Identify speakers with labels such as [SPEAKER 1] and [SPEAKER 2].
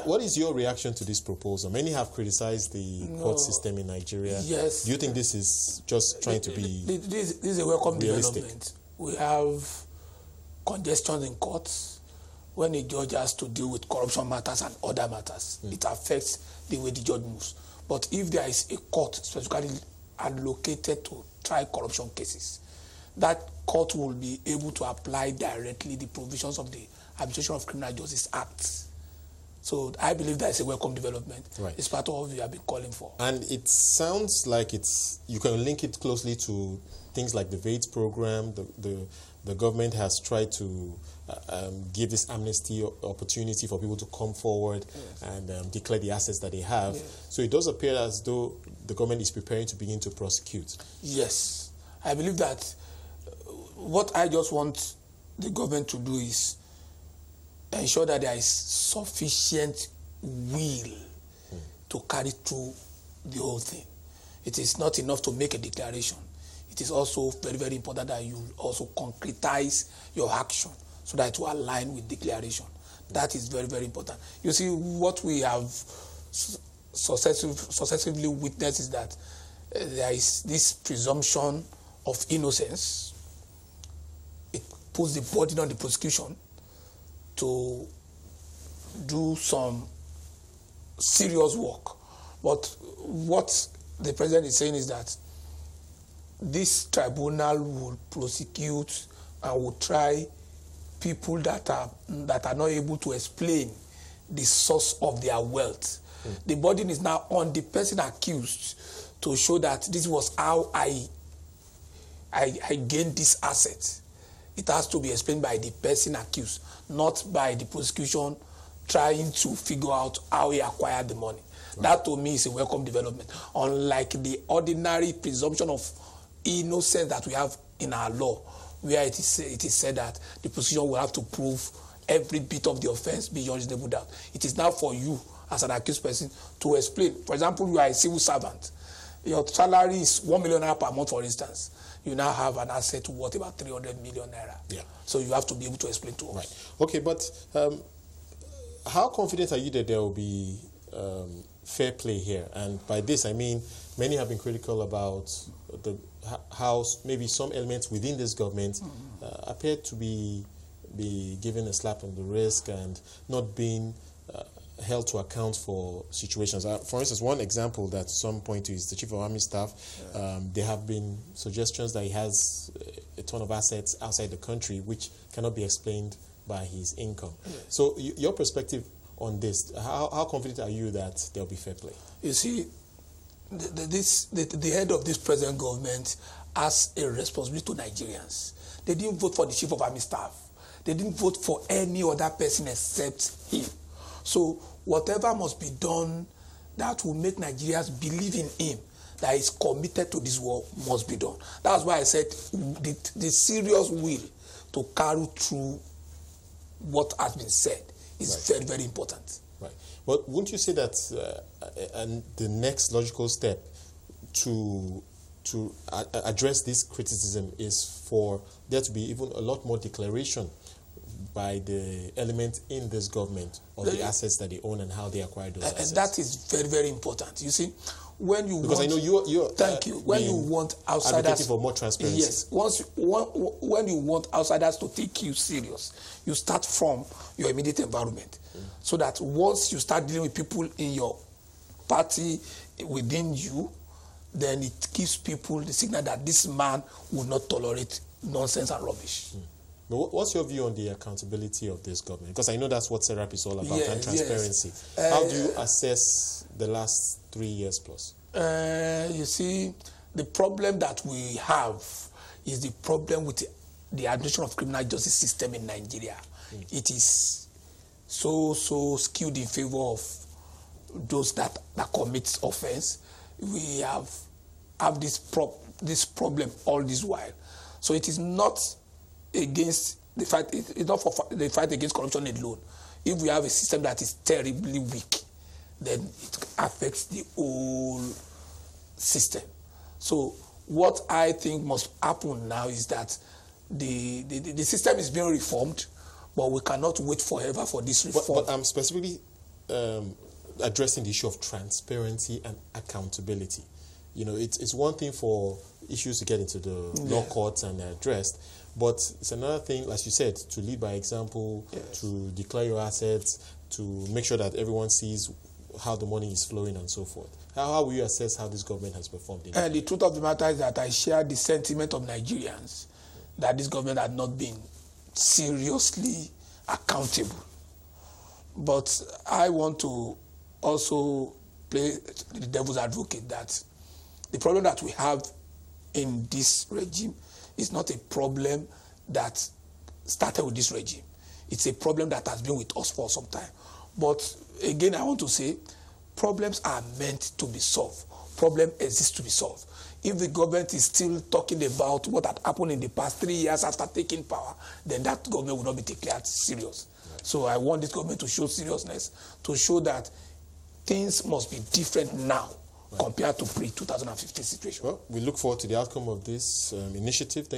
[SPEAKER 1] What is your reaction to this proposal? Many have criticized the court system in Nigeria.
[SPEAKER 2] Yes.
[SPEAKER 1] Do you think this is just trying to be
[SPEAKER 2] This is a welcome
[SPEAKER 1] realistic
[SPEAKER 2] development. We have congestion in courts. When a judge has to deal with corruption matters and other matters, it affects the way the judge moves. But if there is a court specifically allocated to try corruption cases, that court will be able to apply directly the provisions of the Administration of Criminal Justice Act. So I believe that is a welcome development.
[SPEAKER 1] Right.
[SPEAKER 2] It's part of what we have been calling for.
[SPEAKER 1] And it sounds like you can link it closely to things like the VATE program. The government has tried to give this amnesty opportunity for people to come forward and declare the assets that they have. Yes. So it does appear as though the government is preparing to begin to prosecute.
[SPEAKER 2] Yes. I believe that what I just want the government to do is ensure that there is sufficient will to carry through the whole thing. It is not enough to make a declaration. It is also very, very important that you also concretize your action so that it will align with declaration. That is very, very important. You see, what we have successively witnessed is that there is this presumption of innocence. It puts the burden on the prosecution to do some serious work. But what the president is saying is that this tribunal will prosecute and will try people that are not able to explain the source of their wealth. The burden is now on the person accused to show that this was how I gained this asset. It has to be explained by the person accused, not by the prosecution trying to figure out how he acquired the money. Right. That to me is a welcome development. Unlike the ordinary presumption of innocence that we have in our law, where it is said that the prosecution will have to prove every bit of the offense beyond reasonable doubt. It is now for you as an accused person to explain. For example, you are a civil servant. Your salary is 1 million naira per month, for instance. You now have an asset worth about 300 million naira. Yeah. So you have to be able to explain to us.
[SPEAKER 1] Right. Okay, but how confident are you that there will be fair play here? And by this, I mean, many have been critical about how maybe some elements within this government appear to be given a slap on the wrist and not being held to account for situations. For instance, one example that some point to is the Chief of Army Staff. There have been suggestions that he has a ton of assets outside the country which cannot be explained by his income. So your perspective on this, how confident are you that there will be fair play?
[SPEAKER 2] You see, the head of this present government has a responsibility to Nigerians. They didn't vote for the Chief of Army Staff. They didn't vote for any other person except him. So whatever must be done that will make Nigerians believe in him, that is committed to this war, must be done. That's why I said the serious will to carry through what has been said is very, very important.
[SPEAKER 1] Right. But wouldn't you say that and the next logical step to address this criticism is for there to be even a lot more declaration by the element in this government of the assets that they own and how they acquire those assets?
[SPEAKER 2] And that is very, very important. You see, when you
[SPEAKER 1] because I know you're
[SPEAKER 2] thank you. When you want outsiders
[SPEAKER 1] advocating for more transparency.
[SPEAKER 2] Yes. When you want outsiders to take you serious, you start from your immediate environment, so that once you start dealing with people in your party within you, then it gives people the signal that this man will not tolerate nonsense and rubbish.
[SPEAKER 1] But what's your view on the accountability of this government? Because I know that's what SERAP is all about, and transparency. Yes. How do you assess the last 3 years plus?
[SPEAKER 2] You see, the problem that we have is the problem with the administration of criminal justice system in Nigeria. It is so skewed in favor of those that commit offense. We have this problem all this while. So it is not against the fight. It's not for the fight against corruption alone. If we have a system that is terribly weak, then it affects the whole system. So what I think must happen now is that the system is being reformed, but we cannot wait forever for this reform.
[SPEAKER 1] But I'm specifically addressing the issue of transparency and accountability. You know, it's one thing for issues to get into the law courts and addressed, but it's another thing, as you said, to lead by example, to declare your assets, to make sure that everyone sees how the money is flowing and so forth. How will you assess how this government has performed?
[SPEAKER 2] The truth of the matter is that I share the sentiment of Nigerians that this government had not been seriously accountable. But I want to also play the devil's advocate that the problem that we have in this regime is not a problem that started with this regime. It's a problem that has been with us for some time. But again, I want to say, problems are meant to be solved. Problem exists to be solved. If the government is still talking about what had happened in the past 3 years after taking power, then that government will not be declared serious. Right. So I want this government to show seriousness, to show that things must be different now compared to pre-2015 situation.
[SPEAKER 1] Well, we look forward to the outcome of this initiative. Thank